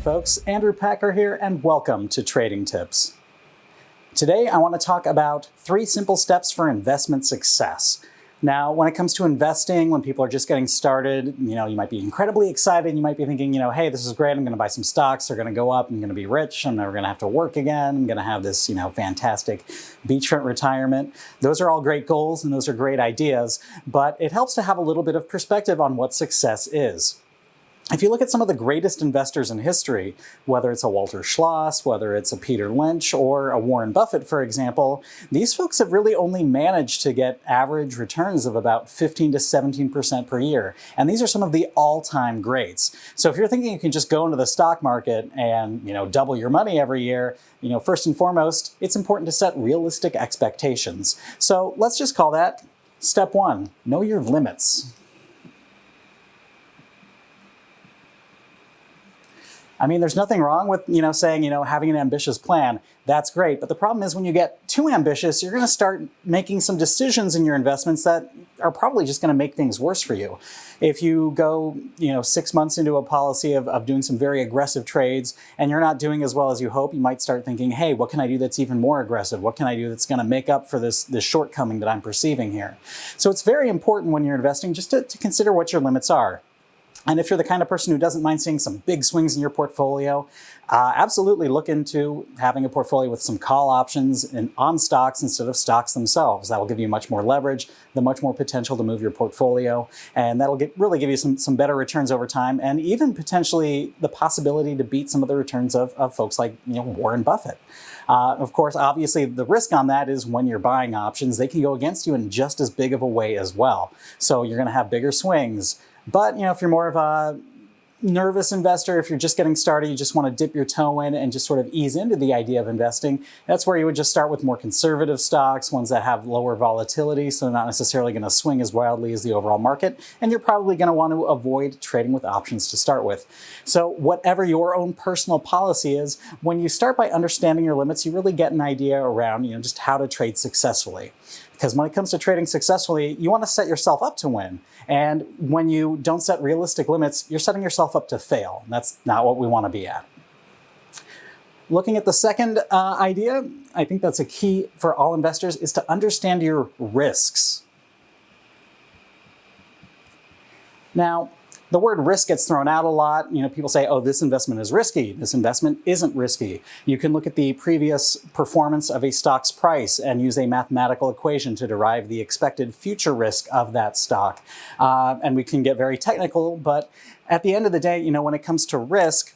folks, Andrew Packer here, and welcome to Trading Tips. Today I want to talk about 3 simple steps for investment success. Now, when it comes to investing, when people are just getting started, you might be incredibly excited. You might be thinking, hey, this is great. I'm going to buy some stocks. They're going to go up. I'm going to be rich. I'm never going to have to work again. I'm going to have this, fantastic beachfront retirement. Those are all great goals and those are great ideas, but it helps to have a little bit of perspective on what success is. If you look at some of the greatest investors in history, whether it's a Walter Schloss, whether it's a Peter Lynch, or a Warren Buffett, for example, these folks have really only managed to get average returns of about 15 to 17% per year. And these are some of the all-time greats. So if you're thinking you can just go into the stock market and, double your money every year, first and foremost, it's important to set realistic expectations. So let's just call that step 1, know your limits. There's nothing wrong with, saying, having an ambitious plan. That's great. But the problem is when you get too ambitious, you're going to start making some decisions in your investments that are probably just going to make things worse for you. If you go, 6 months into a policy of doing some very aggressive trades and you're not doing as well as you hope, you might start thinking, hey, what can I do that's even more aggressive? What can I do that's going to make up for this shortcoming that I'm perceiving here? So it's very important when you're investing just to consider what your limits are. And if you're the kind of person who doesn't mind seeing some big swings in your portfolio, absolutely look into having a portfolio with some call options on stocks instead of stocks themselves. That will give you much more leverage, much more potential to move your portfolio, and that'll really give you some better returns over time, and even potentially the possibility to beat some of the returns of folks like Warren Buffett. Of course, obviously, the risk on that is when you're buying options, they can go against you in just as big of a way as well. So you're going to have bigger swings. But, if you're more of a nervous investor, if you're just getting started, you just want to dip your toe in and just sort of ease into the idea of investing, that's where you would just start with more conservative stocks, ones that have lower volatility, so they're not necessarily going to swing as wildly as the overall market, and you're probably going to want to avoid trading with options to start with. So whatever your own personal policy is, when you start by understanding your limits, you really get an idea around, just how to trade successfully. Because when it comes to trading successfully, you want to set yourself up to win. And when you don't set realistic limits, you're setting yourself up to fail. That's not what we want to be at. Looking at the second idea, I think that's a key for all investors, is to understand your risks. Now, the word risk gets thrown out a lot. People say, oh, this investment is risky. This investment isn't risky. You can look at the previous performance of a stock's price and use a mathematical equation to derive the expected future risk of that stock. And we can get very technical, but at the end of the day, when it comes to risk,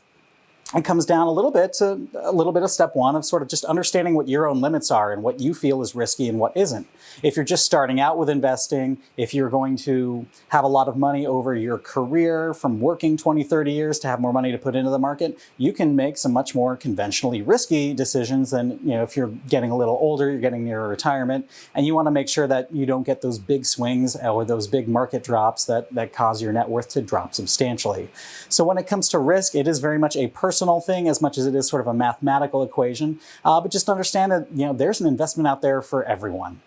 it comes down a little bit of step 1 of sort of just understanding what your own limits are and what you feel is risky and what isn't. If you're just starting out with investing, if you're going to have a lot of money over your career from working 20, 30 years to have more money to put into the market, you can make some much more conventionally risky decisions than, if you're getting a little older, you're getting near retirement, and you want to make sure that you don't get those big swings or those big market drops that cause your net worth to drop substantially. So when it comes to risk, it is very much a personal thing as much as it is sort of a mathematical equation, but just understand that there's an investment out there for everyone.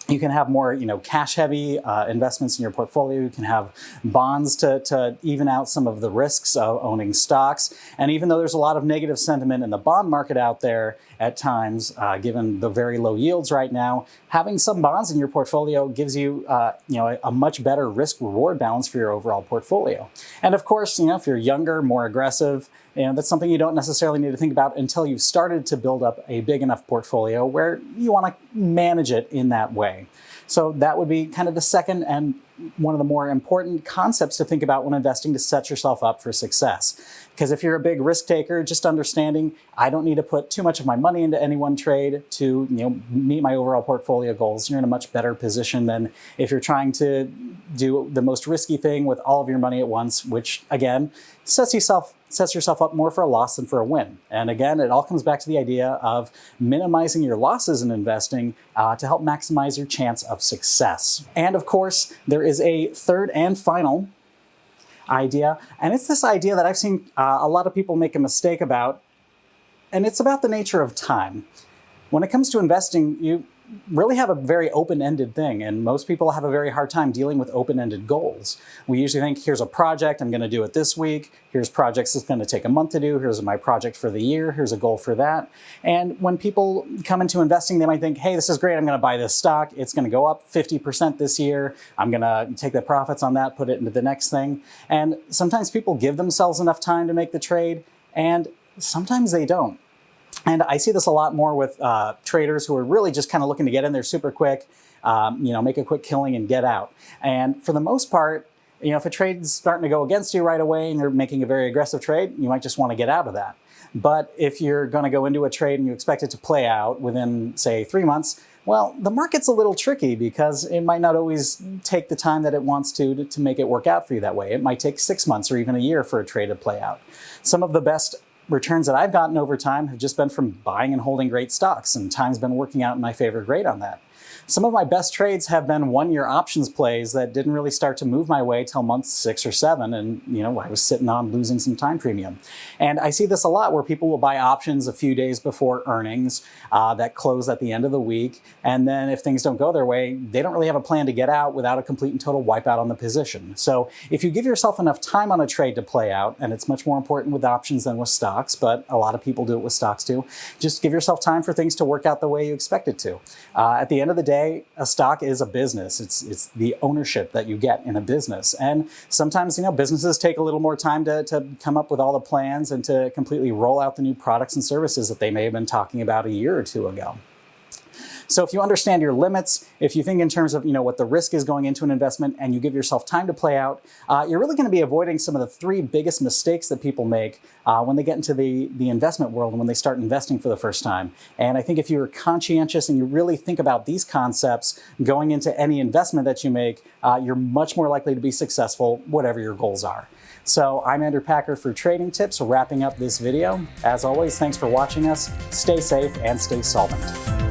You can have more, cash-heavy investments in your portfolio. You can have bonds to even out some of the risks of owning stocks. And even though there's a lot of negative sentiment in the bond market out there at times, given the very low yields right now, having some bonds in your portfolio gives you, a much better risk-reward balance for your overall portfolio. And of course, if you're younger, more aggressive, that's something you don't necessarily need to think about until you've started to build up a big enough portfolio where you want to manage it in that way. So that would be kind of the second and one of the more important concepts to think about when investing to set yourself up for success. Because if you're a big risk taker, just understanding I don't need to put too much of my money into any one trade to meet my overall portfolio goals, you're in a much better position than if you're trying to do the most risky thing with all of your money at once, which again sets yourself up more for a loss than for a win. And again, it all comes back to the idea of minimizing your losses in investing to help maximize your chance of success. And of course, there is a third and final idea, and it's this idea that I've seen a lot of people make a mistake about, and it's about the nature of time. When it comes to investing, you really have a very open-ended thing, and most people have a very hard time dealing with open-ended goals. We usually think, here's a project, I'm going to do it this week. Here's projects it's going to take a month to do. Here's my project for the year. Here's a goal for that. And when people come into investing, they might think, hey, this is great. I'm going to buy this stock. It's going to go up 50% this year. I'm going to take the profits on that, put it into the next thing. And sometimes people give themselves enough time to make the trade, and sometimes they don't. And I see this a lot more with traders who are really just kind of looking to get in there super quick, make a quick killing and get out. And for the most part, if a trade's starting to go against you right away and you're making a very aggressive trade, you might just want to get out of that. But if you're going to go into a trade and you expect it to play out within, say, 3 months, well, the market's a little tricky because it might not always take the time that it wants to make it work out for you that way. It might take 6 months or even a year for a trade to play out. Some of the best returns that I've gotten over time have just been from buying and holding great stocks, and time's been working out in my favor great on that. Some of my best trades have been one-year options plays that didn't really start to move my way till month 6 or 7, and I was sitting on losing some time premium. And I see this a lot where people will buy options a few days before earnings that close at the end of the week, and then if things don't go their way, they don't really have a plan to get out without a complete and total wipeout on the position. So if you give yourself enough time on a trade to play out, and it's much more important with options than with stocks, but a lot of people do it with stocks too, just give yourself time for things to work out the way you expect it to. At the end of the day, a stock is a business. It's the ownership that you get in a business. And sometimes, businesses take a little more time to come up with all the plans and to completely roll out the new products and services that they may have been talking about a year or two ago. So if you understand your limits, if you think in terms of what the risk is going into an investment, and you give yourself time to play out, you're really going to be avoiding some of the 3 biggest mistakes that people make when they get into the investment world and when they start investing for the first time. And I think if you're conscientious and you really think about these concepts going into any investment that you make, you're much more likely to be successful, whatever your goals are. So I'm Andrew Packer for Trading Tips, wrapping up this video. As always, thanks for watching us. Stay safe and stay solvent.